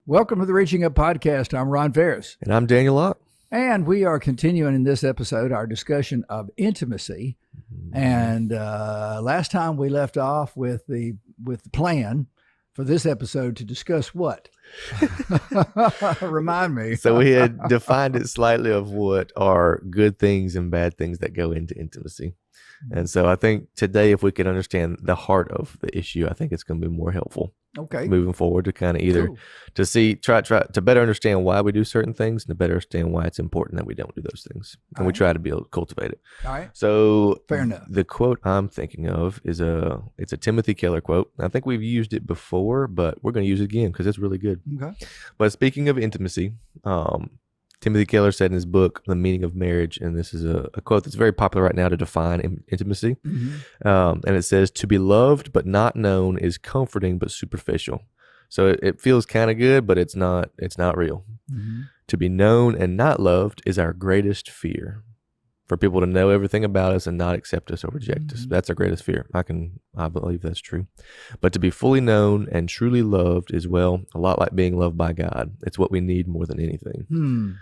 Welcome to the Reaching Up Podcast. I'm Ron Farris. And I'm Daniel Locke. And we are continuing in this episode our discussion of intimacy. And last time we left off with the plan for this episode to discuss what? Remind me. So we had defined it slightly of what are good things and bad things that go into intimacy. And so I think today, if we can understand the heart of the issue, I think it's going to be more helpful. Okay. Moving forward to kind of either try to better understand why we do certain things and to better understand why it's important that we don't do those things. And we try to be able to cultivate it. All right. So fair enough. The quote I'm thinking of is it's a Timothy Keller quote. I think we've used it before, but we're going to use it again because it's really good. Okay. But speaking of intimacy, Timothy Keller said in his book, The Meaning of Marriage, and this is a quote that's very popular right now to define intimacy. And it says, "To be loved but not known is comforting but superficial." So it feels kind of good, but it's not real. To be known and not loved is our greatest fear. For people to know everything about us and not accept us or reject us. That's our greatest fear. I believe that's true. But to be fully known and truly loved is, well, a lot like being loved by God. It's what we need more than anything.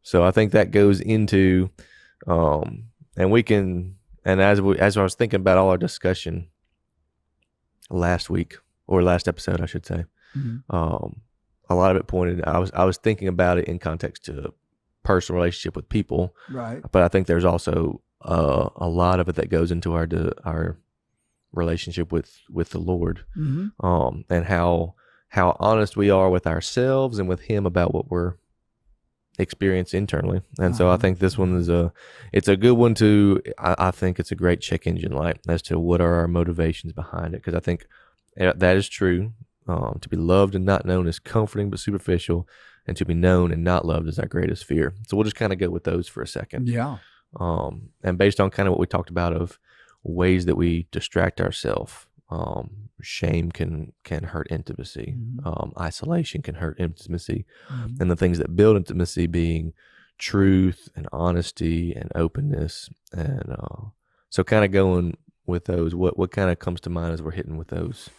So I think that goes into, and as I was thinking about all our discussion last week, or last episode, I should say, a lot of it pointed, I was thinking about it in context to personal relationship with people. Right. But I think there's also a lot of it that goes into our relationship with the Lord, and how honest we are with ourselves and with Him about what we're experiencing internally. And so I think this one is it's a good one to. I think it's a great check engine light as to what are our motivations behind it, because I think that is true. To be loved and not known is comforting but superficial, and to be known and not loved is our greatest fear. So we'll just kind of go with those for a second. Yeah. And based on kind of what we talked about of ways that we distract ourselves, shame can hurt intimacy. Isolation can hurt intimacy. And the things that build intimacy being truth and honesty and openness. And so kind of going with those, what kind of comes to mind as we're hitting with those?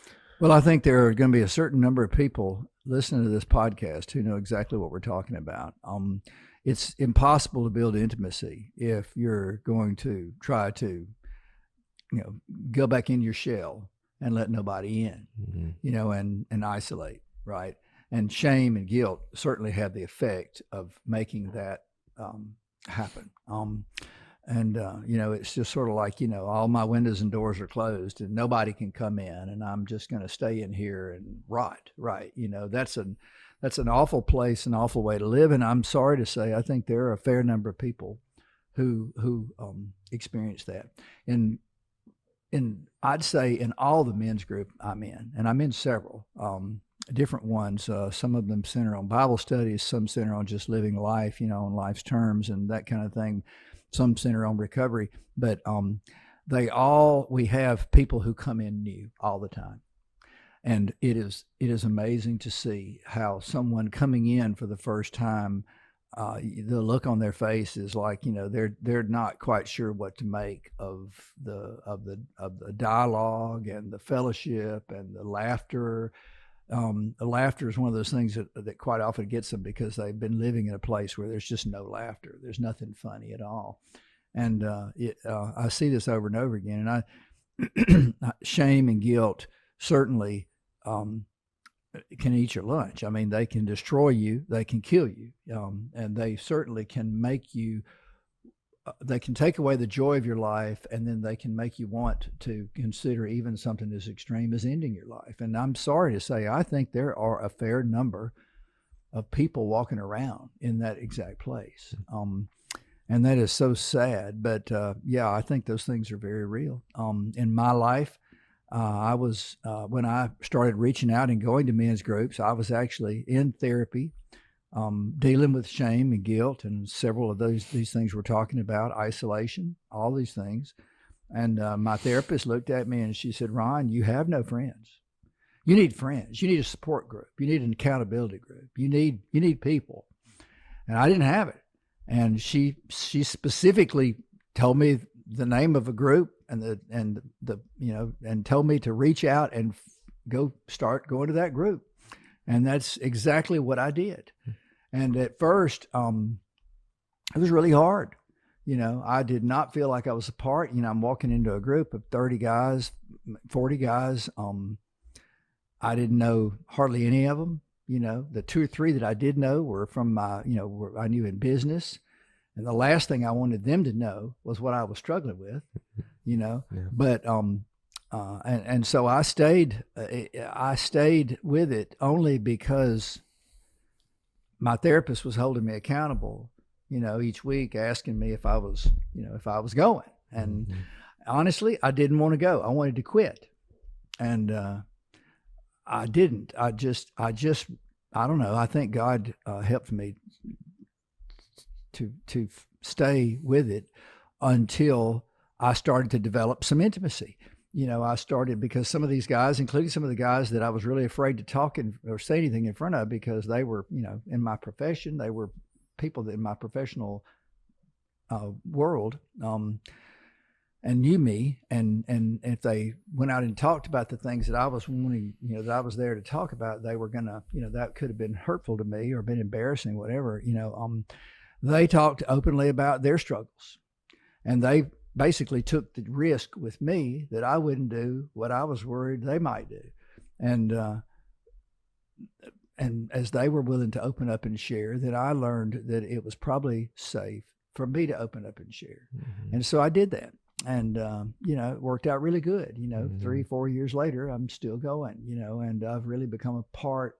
Well, I think there are going to be a certain number of people listening to this podcast who know exactly what we're talking about. It's impossible to build intimacy if you're going to try to, go back in your shell and let nobody in, and isolate, right? And shame and guilt certainly have the effect of making that happen. It's just sort of like, all my windows and doors are closed and nobody can come in and I'm just going to stay in here and rot, right? That's an awful place, an awful way to live. And I'm sorry to say, I think there are a fair number of people who experience that. And I'd say in all the men's group I'm in, and I'm in several different ones, some of them center on Bible studies, some center on just living life, on life's terms and that kind of thing. Some center on recovery, but we have people who come in new all the time. And it is amazing to see how someone coming in for the first time, the look on their face is like, they're not quite sure what to make of the dialogue and the fellowship and the laughter. The laughter is one of those things that quite often gets them because they've been living in a place where there's just no laughter. There's nothing funny at all. And I see this over and over again. And shame and guilt certainly can eat your lunch. I mean, they can destroy you. They can kill you. And they certainly can make you they can take away the joy of your life, and then they can make you want to consider even something as extreme as ending your life. And I'm sorry to say, I think there are a fair number of people walking around in that exact place. And that is so sad. But I think those things are very real. In my life, I was, when I started reaching out and going to men's groups, I was actually in therapy, dealing with shame and guilt and several of these things we're talking about, isolation, all these things. And my therapist looked at me and she said, "Ron, you have no friends. You need friends. You need a support group. You need an accountability group. You need people." And I didn't have it. And she specifically told me the name of a group and told me to reach out and go start going to that group. And that's exactly what I did. And at first, it was really hard. I did not feel like I was a part. I'm walking into a group of 30 guys, 40 guys. I didn't know hardly any of them. The 2 or 3 that I did know were from my, were I knew in business. And the last thing I wanted them to know was what I was struggling with, Yeah. But, and so I stayed with it only because my therapist was holding me accountable, each week asking me if I was going. And honestly, I didn't want to go. I wanted to quit. And, I didn't. I don't know. I think God helped me to stay with it until I started to develop some intimacy. I started because some of these guys, including some of the guys that I was really afraid to talk or say anything in front of, because they were, in my profession, they were people that in my professional world, and knew me, and if they went out and talked about the things that I was wanting, that I was there to talk about, they were gonna, that could have been hurtful to me or been embarrassing, whatever. They talked openly about their struggles, and they basically took the risk with me that I wouldn't do what I was worried they might do, and as they were willing to open up and share, then I learned that it was probably safe for me to open up and share, and so I did that. And, it worked out really good. 3-4 years later, I'm still going, and I've really become a part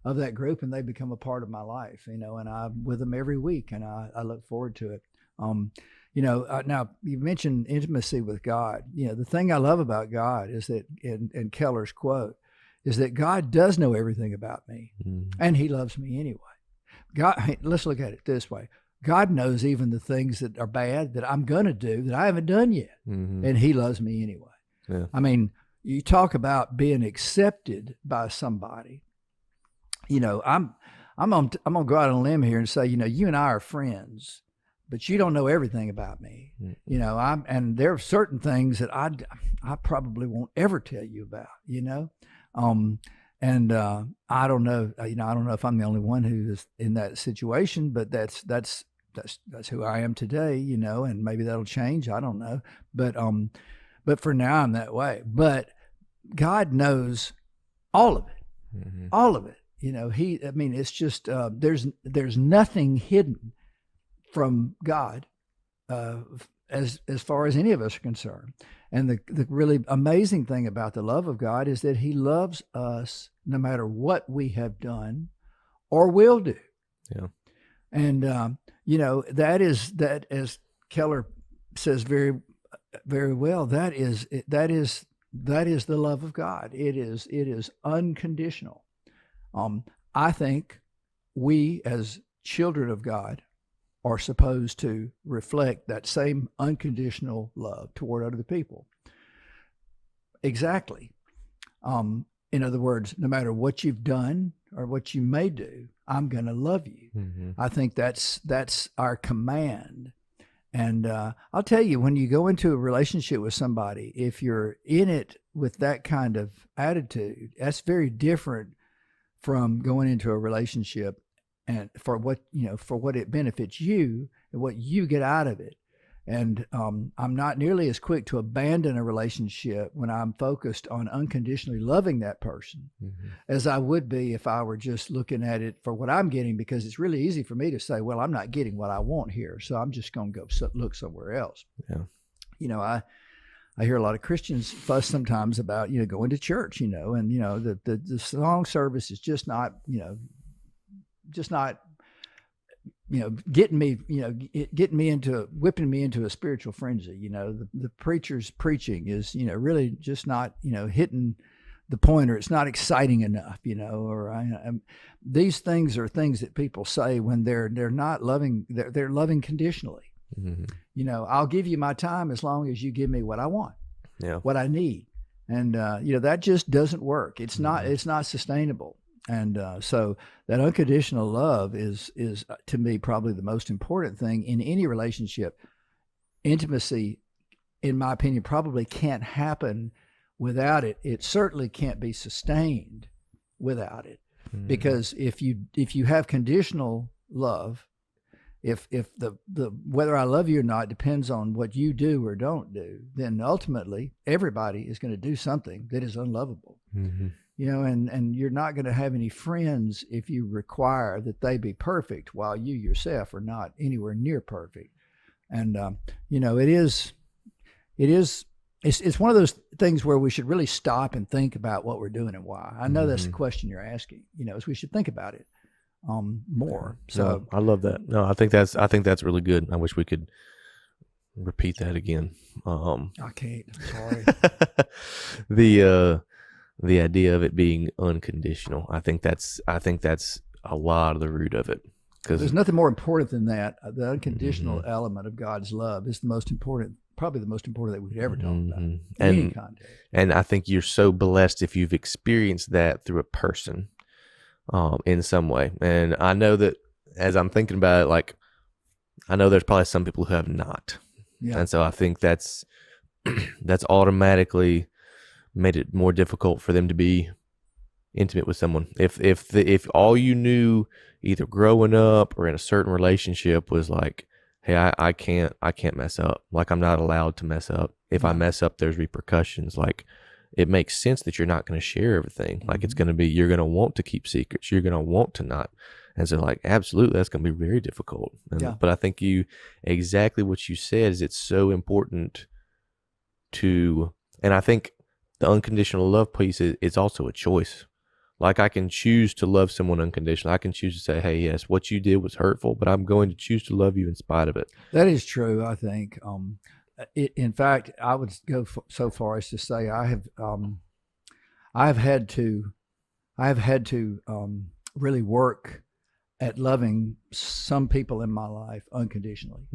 of that group, and they become a part of my life, and I'm with them every week, and I look forward to it. Now you mentioned intimacy with God. The thing I love about God is that in Keller's quote is that God does know everything about me, and he loves me anyway. God, let's look at it this way. God knows even the things that are bad that I'm going to do that I haven't done yet. And he loves me anyway. Yeah. I mean, you talk about being accepted by somebody. I'm going to go out on a limb here and say, you and I are friends, but you don't know everything about me. And there are certain things that I probably won't ever tell you about, and I don't know, I don't know if I'm the only one who is in that situation, but that's who I am today, and maybe that'll change. I don't know. But for now I'm that way. But God knows all of it, all of it. It's just, there's nothing hidden from God, as far as any of us are concerned. And the really amazing thing about the love of God is that he loves us no matter what we have done or will do. Yeah. And, that as Keller says very, very well, that is the love of God. It is unconditional. I think we as children of God are supposed to reflect that same unconditional love toward other people. Exactly. In other words, no matter what you've done or what you may do, I'm going to love you. I think that's our command. And I'll tell you, when you go into a relationship with somebody, if you're in it with that kind of attitude, that's very different from going into a relationship and for what it benefits you and what you get out of it. And I'm not nearly as quick to abandon a relationship when I'm focused on unconditionally loving that person as I would be if I were just looking at it for what I'm getting, because it's really easy for me to say, well, I'm not getting what I want here, so I'm just going to go look somewhere else. Yeah. I hear a lot of Christians fuss sometimes about, going to church, and, the song service is just not whipping me into a spiritual frenzy. The preacher's preaching is, really just not, hitting the point, or it's not exciting enough, these things are things that people say when they're not loving, they're loving conditionally. I'll give you my time as long as you give me what I want, what I need. And, that just doesn't work. It's not sustainable. And so that unconditional love is to me probably the most important thing in any relationship. Intimacy, in my opinion, probably can't happen without it. It certainly can't be sustained without it. Because if you have conditional love, if the whether I love you or not depends on what you do or don't do, then ultimately everybody is going to do something that is unlovable. Mm-hmm. And you're not going to have any friends if you require that they be perfect while you yourself are not anywhere near perfect. And it's one of those things where we should really stop and think about what we're doing and why. I know that's the question you're asking. Is we should think about it more. So no, I love that. No, I think that's really good. I wish we could repeat that again. I can't. I'm sorry. The idea of it being unconditional. I think that's a lot of the root of it. Because there's nothing more important than that. The unconditional element of God's love is the most important, probably the most important that we could ever talk about in any context. And I think you're so blessed if you've experienced that through a person in some way. And I know that as I'm thinking about it, like, I know there's probably some people who have not. Yeah. And so I think that's automatically made it more difficult for them to be intimate with someone. If all you knew either growing up or in a certain relationship was like, hey, I can't mess up. Like, I'm not allowed to mess up. If I mess up, there's repercussions. Like, it makes sense that you're not going to share everything. Like, it's going to be, you're going to want to keep secrets. You're going to want to not. And so, like, absolutely, that's going to be very difficult. But I think exactly what you said is it's so important to, and I think the unconditional love piece is also a choice. Like, I can choose to love someone unconditionally. I can choose to say, hey, yes, what you did was hurtful, but I'm going to choose to love you in spite of it. That is true, I think. In fact, I would go so far as to say I have had to really work at loving some people in my life unconditionally,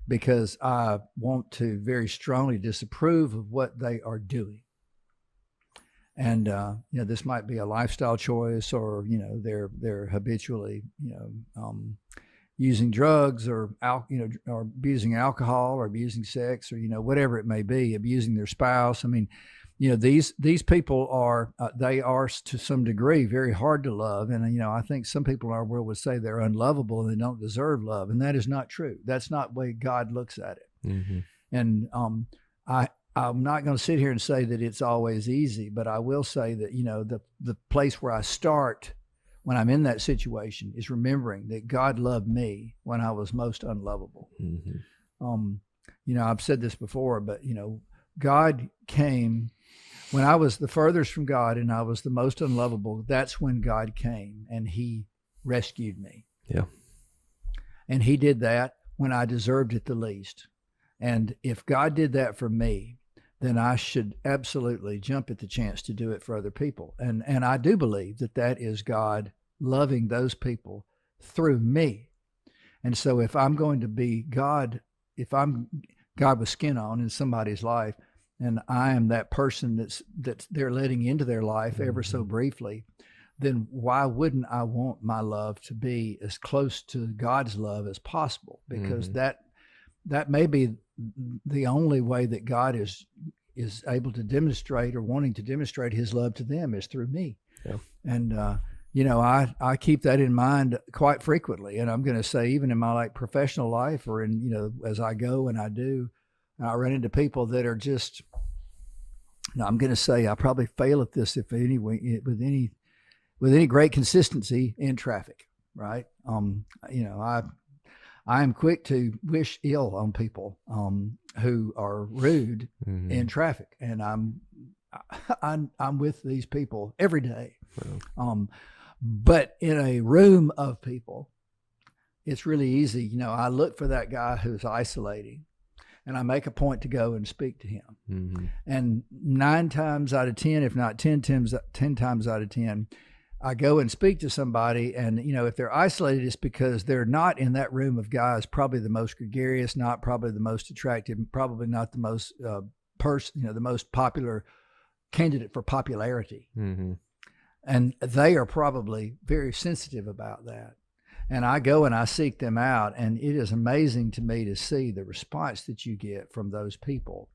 because I want to very strongly disapprove of what they are doing. And this might be a lifestyle choice, or they're habitually using drugs, or or abusing alcohol, or abusing sex, or whatever it may be, abusing their spouse. I mean, these people are they are to some degree very hard to love, and I think some people in our world would say they're unlovable and they don't deserve love, and that is not true. That's not the way God looks at it. And I'm not going to sit here and say that it's always easy, but I will say that, the place where I start when I'm in that situation is remembering that God loved me when I was most unlovable. I've said this before, but, God came when I was the furthest from God and I was the most unlovable. That's when God came and he rescued me. Yeah. And he did that when I deserved it the least. And if God did that for me, then I should absolutely jump at the chance to do it for other people. And I do believe that is God loving those people through me. And so if I'm going to be God, if I'm God with skin on in somebody's life, and I am that person that's they're letting into their life ever so briefly, then why wouldn't I want my love to be as close to God's love as possible? Because that may be the only way that God is able to demonstrate, or wanting to demonstrate his love to them, is through me. Yeah. And I keep that in mind quite frequently. And I'm going to say, even in my professional life, or in as I go and I do, I run into people that are just, I'm going to say I probably fail at this with any great consistency in traffic, right? I am quick to wish ill on people who are rude in traffic, and I'm with these people every day. But in a room of people, it's really easy. I look for that guy who's isolating, and I make a point to go and speak to him. And 9 times out of 10, if not 10 times out of 10, I go and speak to somebody, and if they're isolated, it's because they're not in that room of guys, probably the most gregarious, not probably the most attractive, probably not the most the most popular candidate for popularity. And they are probably very sensitive about that. And I go and I seek them out, and it is amazing to me to see the response that you get from those people,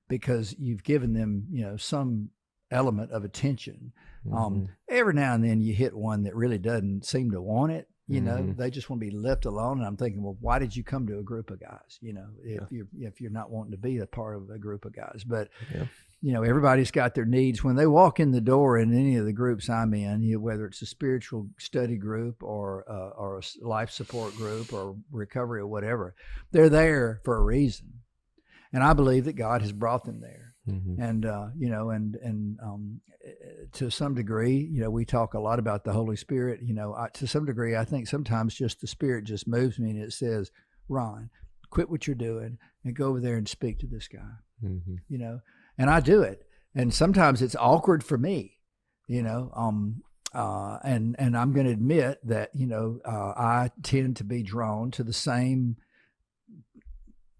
because you've given them, some element of attention. Mhm. Every now and then you hit one that really doesn't seem to want it. You know, Mhm. they just want to be left alone. And I'm thinking, well, why did you come to a group of guys? You know, Yeah. if you're not wanting to be a part of a group of guys, but Yeah. you know, everybody's got their needs. When they walk in the door in any of the groups I'm in, you know, whether it's a spiritual study group or a life support group or recovery or whatever, they're there for a reason. And I believe that God has brought them there. Mhm. And, you know, to some degree, you know, we talk a lot about the Holy Spirit. You know, to some degree, I think sometimes just the Spirit just moves me and it says, Ron, quit what you're doing and go over there and speak to this guy, Mhm. you know. And I do it, and sometimes it's awkward for me, you know. And I'm going to admit that, you know, I tend to be drawn to the same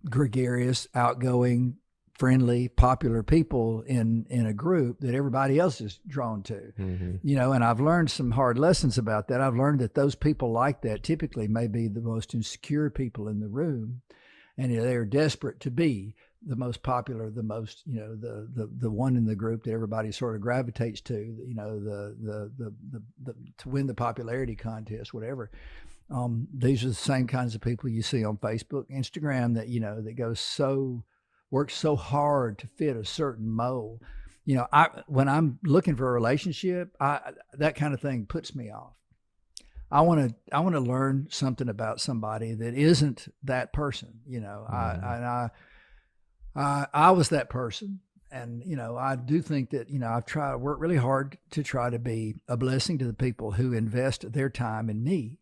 gregarious, outgoing, friendly, popular people in a group that everybody else is drawn to. Mhm. You know, and I've learned some hard lessons about that. I've learned that those people like that typically may be the most insecure people in the room, and they're desperate to be the most popular, the most, you know, the one in the group that everybody sort of gravitates to, you know, the to win the popularity contest, whatever. These are the same kinds of people you see on Facebook, Instagram, that, you know, that works so hard to fit a certain mold. You know, when I'm looking for a relationship, that kind of thing puts me off. I want to learn something about somebody that isn't that person. You know, Mhm. I was that person. And, you know, I do think that, you know, worked really hard to try to be a blessing to the people who invest their time in me.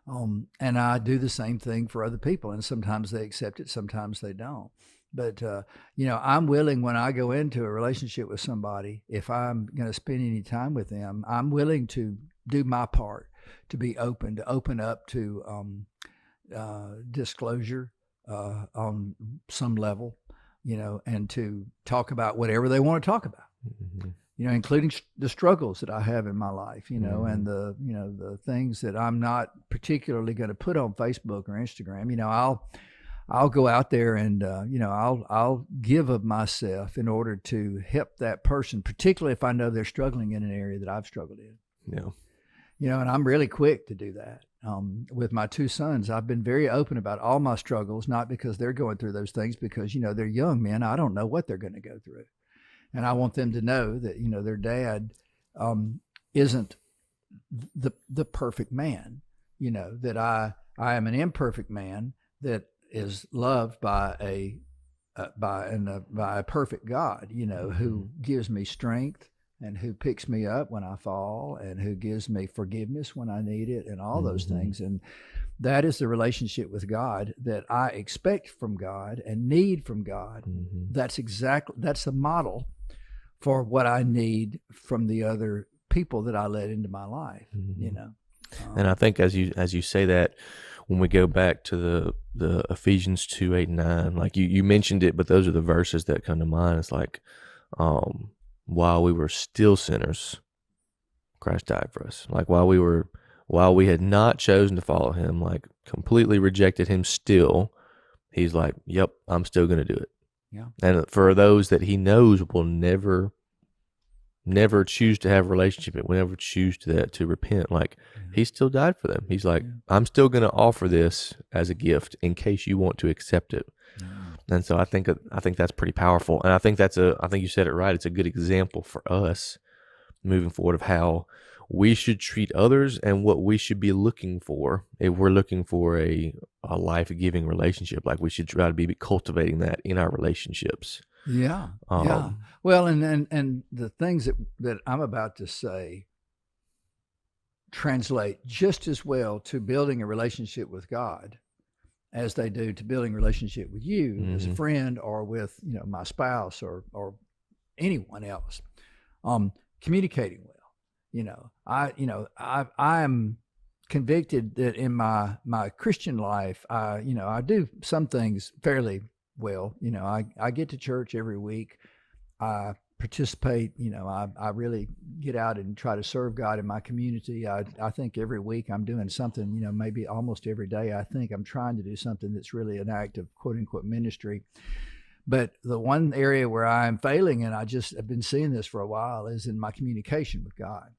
And I do the same thing for other people. And sometimes they accept it, sometimes they don't. But, you know, I'm willing, when I go into a relationship with somebody, if I'm going to spend any time with them, I'm willing to do my part to be open, to open up to disclosure on some level, you know, and to talk about whatever they want to talk about, Mhm. you know, including the struggles that I have in my life, you know, and Mhm. you know, the things that I'm not particularly going to put on Facebook or Instagram. You know, I'll go out there and, you know, I'll give of myself in order to help that person, particularly if I know they're struggling in an area that I've struggled in. Yeah. You know, and I'm really quick to do that. With my two sons, I've been very open about all my struggles, not because they're going through those things, because, you know, they're young men. I don't know what they're going to go through. And I want them to know that, you know, their dad isn't the perfect man, you know, that I am an imperfect man that is loved by by a perfect God, you know, Mhm. who gives me strength and who picks me up when I fall and who gives me forgiveness when I need it and all those Mhm. things. And that is the relationship with God that I expect from God and need from God. Mhm. That's the model for what I need from the other people that I let into my life, you Mhm. know. And I Um, think as you say that, when we go back to the Ephesians 2:8 and 9, like you mentioned it, but those are the verses that come to mind. It's like, um, while we were still sinners, Christ died for us. Like while we had not chosen to follow him, like completely rejected him still, he's like, yep, I'm still gonna do it. yeah. And for those that he knows will never choose to have a relationship, will never choose to repent, like Yeah. he still died for them. He's like, Yeah. I'm still going to offer this as a gift in case you want to accept it. Yeah. And so I think that's pretty powerful, and I think I think you said it right. It's a good example for us moving forward of how we should treat others and what we should be looking for if we're looking for a life-giving relationship. Like we should try to be cultivating that in our relationships. Yeah. Yeah. um Well, and the things that I'm about to say translate just as well to building a relationship with God as they do to building a relationship with you as a mhm, friend or with, you know, my spouse or anyone else. Um, Communicating well. I'm convicted that in my Christian life, I do some things fairly well. You know, I get to church every week. I participate. You know, I really get out and try to serve God in my community. I think every week I'm doing something. You know, maybe almost every day I think I'm trying to do something that's really an act of quote unquote ministry. But the one area where I'm failing, and I just have been seeing this for a while, is in my communication with God.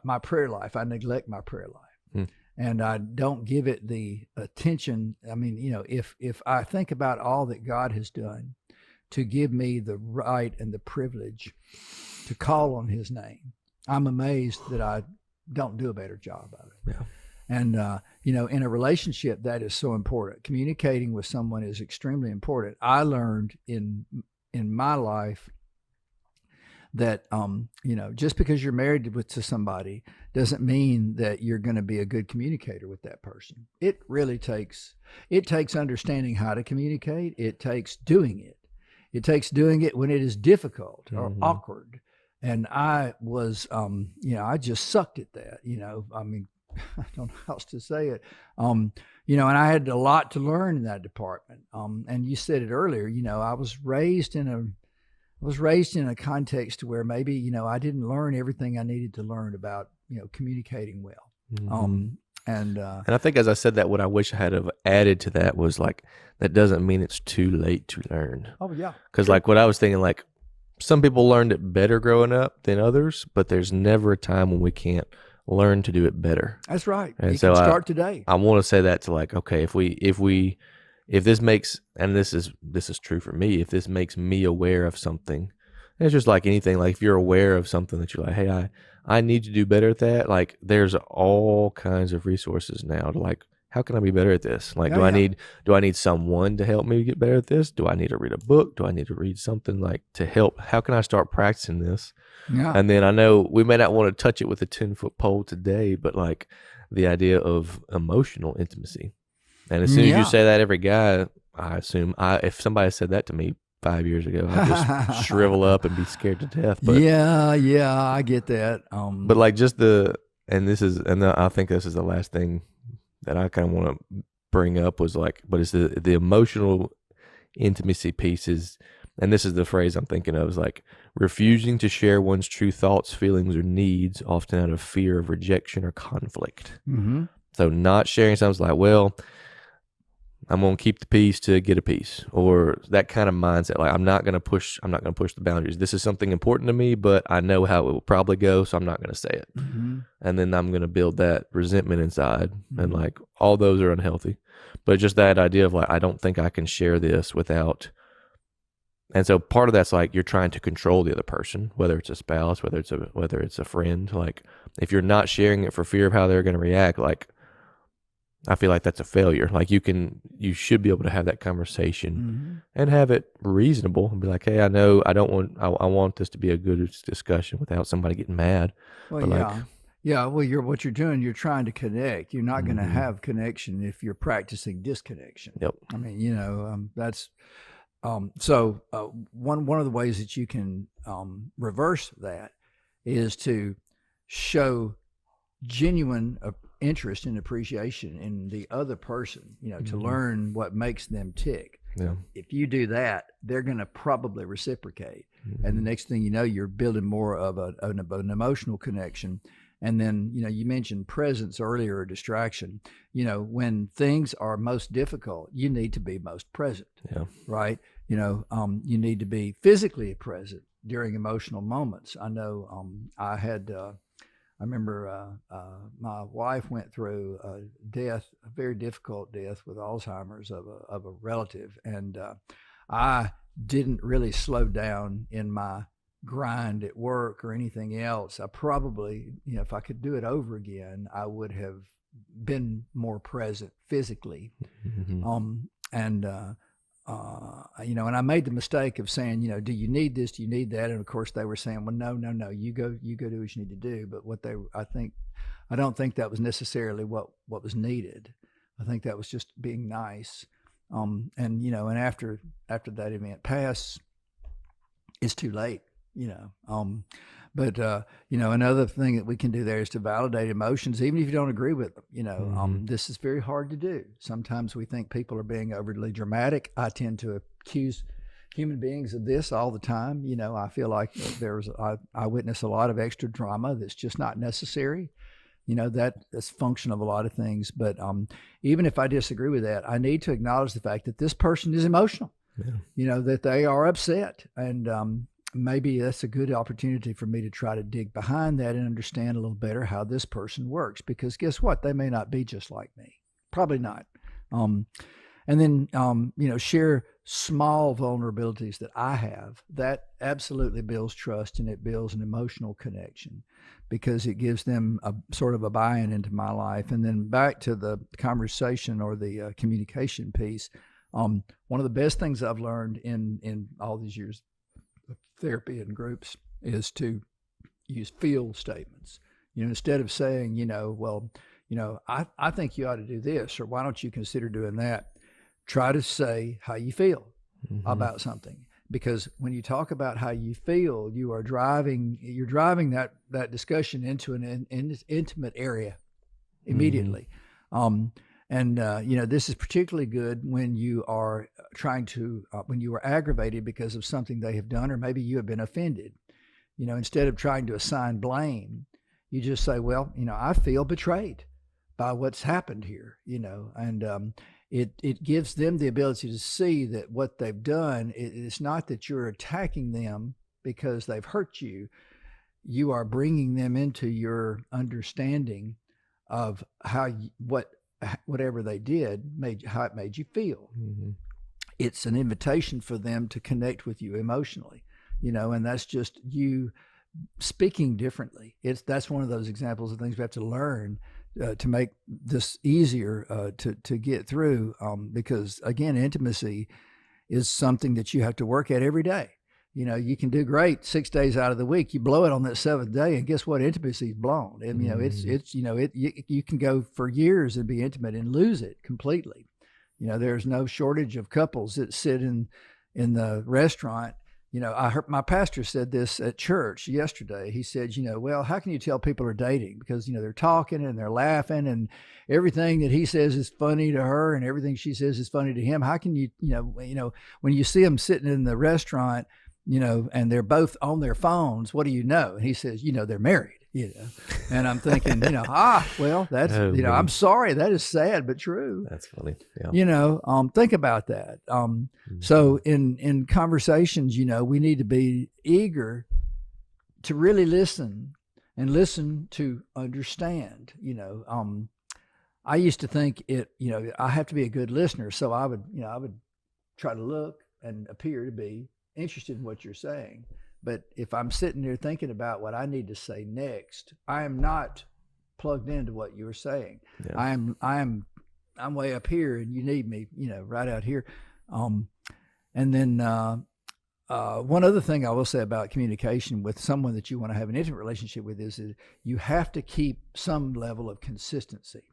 My prayer life, I neglect my prayer life. And I don't give it the attention. I mean, if I think about all that God has done to give me the right and the privilege to call on his name, I'm amazed that I don't do a better job of it. Yeah. And, in a relationship, that is so important. Communicating with someone is extremely important. I learned in my life that, just because you're married to somebody doesn't mean that you're going to be a good communicator with that person. It really takes understanding how to communicate. It takes doing it. It takes doing it when it is difficult or awkward. And I was, I just sucked at that, I don't know how else to say it. And I had a lot to learn in that department. And you said it earlier, I was raised in a context where maybe, I didn't learn everything I needed to learn about, communicating well. And I think as I said that, what I wish I had have added to that was like, that doesn't mean it's too late to learn. Oh yeah. Because like what I was thinking, like some people learned it better growing up than others, but there's never a time when we can't learn to do it better. That's right. And you so can start today. I want to say that to like, okay, if this makes, and this is true for me, if this makes me aware of something, it's just like anything, like if you're aware of something that you're like, hey, I need to do better at that. Like there's all kinds of resources now to like, how can I be better at this? Like, do I need someone to help me get better at this? Do I need to read a book? Do I need to read something like to help? How can I start practicing this? Yeah. And then I know we may not want to touch it with a 10-foot pole today, but like the idea of emotional intimacy. And as soon as you say that, every guy, I assume, if somebody said that to me 5 years ago, I'd just shrivel up and be scared to death. But yeah, I get that. But like just I think this is the last thing that I kind of want to bring up was like, but it's the emotional intimacy pieces. And this is the phrase I'm thinking of, is like refusing to share one's true thoughts, feelings, or needs, often out of fear of rejection or conflict. Mm-hmm. So not sharing something's like, well, I'm going to keep the peace to get a piece, or that kind of mindset. Like I'm not going to push the boundaries. This is something important to me, but I know how it will probably go, so I'm not going to say it. Mm-hmm. And then I'm going to build that resentment inside. And like all those are unhealthy, but just that idea of like, I don't think I can share this without. And so part of that's like, you're trying to control the other person, whether it's a spouse, whether it's a friend. Like if you're not sharing it for fear of how they're going to react, like, I feel like that's a failure. Like you should be able to have that conversation and have it reasonable and be like, hey, I want this to be a good discussion without somebody getting mad. Well, but well, what you're doing, you're trying to connect. You're not going to have connection if you're practicing disconnection. Yep. I mean, that's, so one of the ways that you can reverse that is to show genuine interest and appreciation in the other person, to learn what makes them tick. Yeah. If you do that, they're going to probably reciprocate. And the next thing you know, you're building more of an emotional connection. And then, you mentioned presence earlier, or distraction. When things are most difficult, you need to be most present. Yeah. Right? You need to be physically present during emotional moments. I know I remember my wife went through a very difficult death with Alzheimer's of a relative, and I didn't really slow down in my grind at work or anything else. I probably, if I could do it over again, I would have been more present physically. And I made the mistake of saying, do you need this? Do you need that? And of course they were saying, well, no, you go do what you need to do. But I don't think that was necessarily what was needed. I think that was just being nice. And after that event passed, it's too late, But another thing that we can do there is to validate emotions, even if you don't agree with them. This is very hard to do. Sometimes we think people are being overly dramatic. I tend to accuse human beings of this all the time. I feel like I witness a lot of extra drama that's just not necessary. That's function of a lot of things. But even if I disagree with that, I need to acknowledge the fact that this person is emotional. that they are upset. And maybe that's a good opportunity for me to try to dig behind that and understand a little better how this person works. Because guess what? They may not be just like me. Probably not. And then, share small vulnerabilities that I have. That absolutely builds trust, and it builds an emotional connection because it gives them a sort of a buy-in into my life. And then back to the conversation or the communication piece. One of the best things I've learned in all these years of therapy and groups is to use feel statements. Instead of saying, I think you ought to do this, or why don't you consider doing that? Try to say how you feel about something, because when you talk about how you feel, you're driving that discussion into an intimate area immediately. This is particularly good when you are when you are aggravated because of something they have done, or maybe you have been offended. Instead of trying to assign blame, you just say, well, I feel betrayed by what's happened here, and it gives them the ability to see that what they've done, it's not that you're attacking them because they've hurt you. You are bringing them into your understanding of how whatever they did how it made you feel. It's an invitation for them to connect with you emotionally, and that's just you speaking differently. That's one of those examples of things we have to learn to make this easier to get through, because again, intimacy is something that you have to work at every day. You can do great 6 days out of the week. You blow it on that seventh day, and guess what? Intimacy is blown. And you can go for years and be intimate and lose it completely. There's no shortage of couples that sit in the restaurant. I heard my pastor said this at church yesterday. He said, well, how can you tell people are dating? Because, they're talking and they're laughing and everything that he says is funny to her and everything she says is funny to him. How can you, when you see them sitting in the restaurant, and they're both on their phones, what do you know? And he says, they're married, and I'm thinking, well, that's, I'm sorry. That is sad, but true. That's funny. Yeah. Think about that. So in conversations, we need to be eager to really listen and listen to understand. I used to think I have to be a good listener. So I would try to look and appear to be interested in what you're saying. But if I'm sitting there thinking about what I need to say next, I am not plugged into what you're saying. Yeah. I'm way up here and you need me, right out here. And then one other thing I will say about communication with someone that you want to have an intimate relationship with is you have to keep some level of consistency.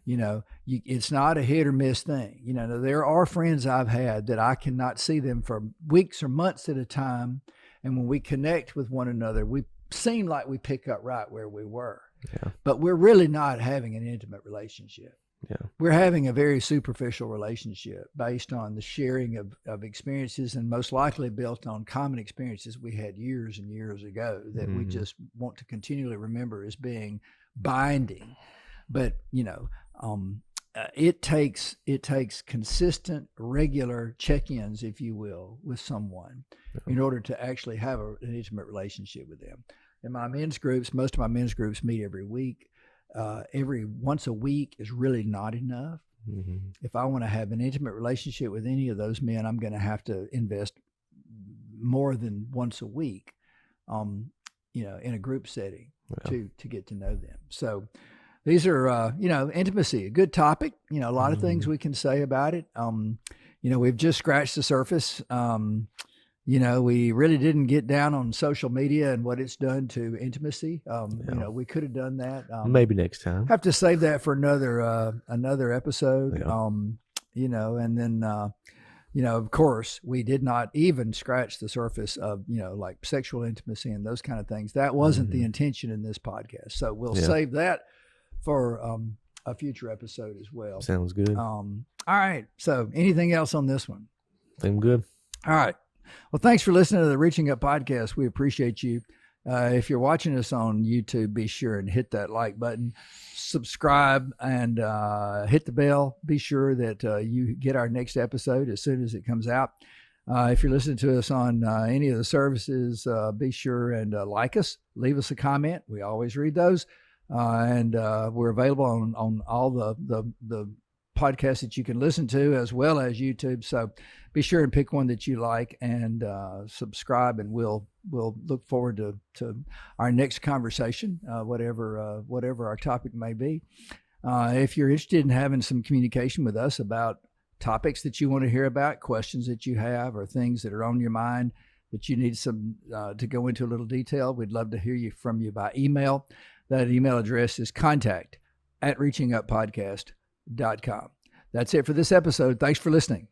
It's not a hit or miss thing. There are friends I've had that I cannot see them for weeks or months at a time. And when we connect with one another, we seem like we pick up right where we were. Yeah. But we're really not having an intimate relationship. Yeah. We're having a very superficial relationship based on the sharing of experiences, and most likely built on common experiences we had years and years ago that we just want to continually remember as being binding. But, it takes consistent, regular check-ins, if you will, with someone in order to actually have an intimate relationship with them. In my men's groups, most of my men's groups meet every week. Every once a week is really not enough. If I want to have an intimate relationship with any of those men, I'm going to have to invest more than once a week, in a group setting to get to know them. So these are, intimacy, a good topic, a lot of things we can say about it. We've just scratched the surface. We really didn't get down on social media and what it's done to intimacy. We could have done that. Maybe next time. Have to save that for another episode. And then, of course, we did not even scratch the surface of, like sexual intimacy and those kind of things. That wasn't the intention in this podcast. So we'll save that for a future episode as well. Sounds good. All right. So anything else on this one? I'm good. All right. Well, thanks for listening to the Reaching Up podcast. We appreciate you. If you're watching us on YouTube, be sure and hit that like button, subscribe, and hit the bell. Be sure that you get our next episode as soon as it comes out. If you're listening to us on any of the services, be sure and like us. Leave us a comment. We always read those. And we're available on all the podcasts that you can listen to, as well as YouTube. So be sure and pick one that you like and subscribe, and we'll look forward to our next conversation, whatever our topic may be. If you're interested in having some communication with us about topics that you want to hear about, questions that you have, or things that are on your mind that you need some to go into a little detail, we'd love to hear from you by email. That email address is contact@reachinguppodcast.com. That's it for this episode. Thanks for listening.